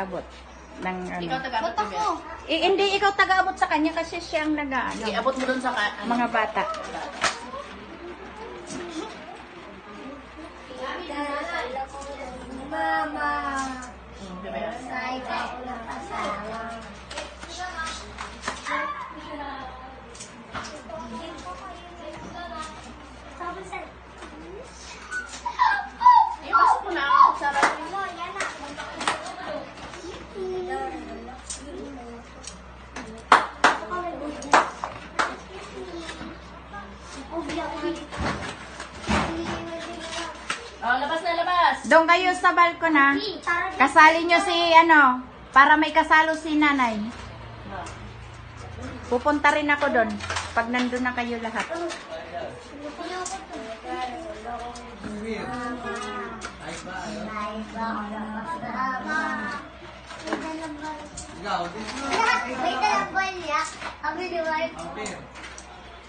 Abot ng ano. Ikaw taga-abot Ba't ako? Hindi ikaw taga-abot sa kanya kasi siya ang nag-ano. Abot mo dun sa Mga bata. Mama. Diba? Say ka ko ng kasama. Pasok mo na ako sa Oh, labas na labas. Doon kayo sa balkon ha. Kasali nyo si ano, para may kasalo si nanay. Pupunta rin ako doon pag nandun na kayo lahat. Wait na lang ba niya? Ang biniwag.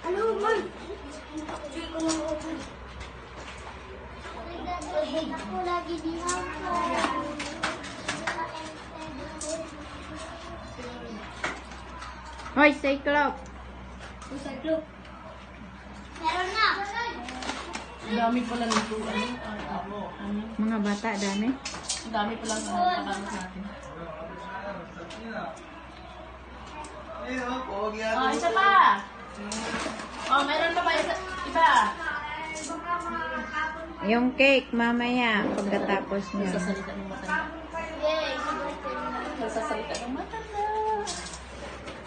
Ano man? Hindi ko lang open. Ako lagi di ako. Hoy, Cyclop. Usay club. Meron na. Ang dami pala nito. Mga bata, dami. Ang dami pala nakakamot natin. Oh, isa pa. Oh, meron pa ba isa? Iba. Yung cake, mamaya, pagkatapos niya. Sasalita ng mata. Yay. Sasalita ng mata.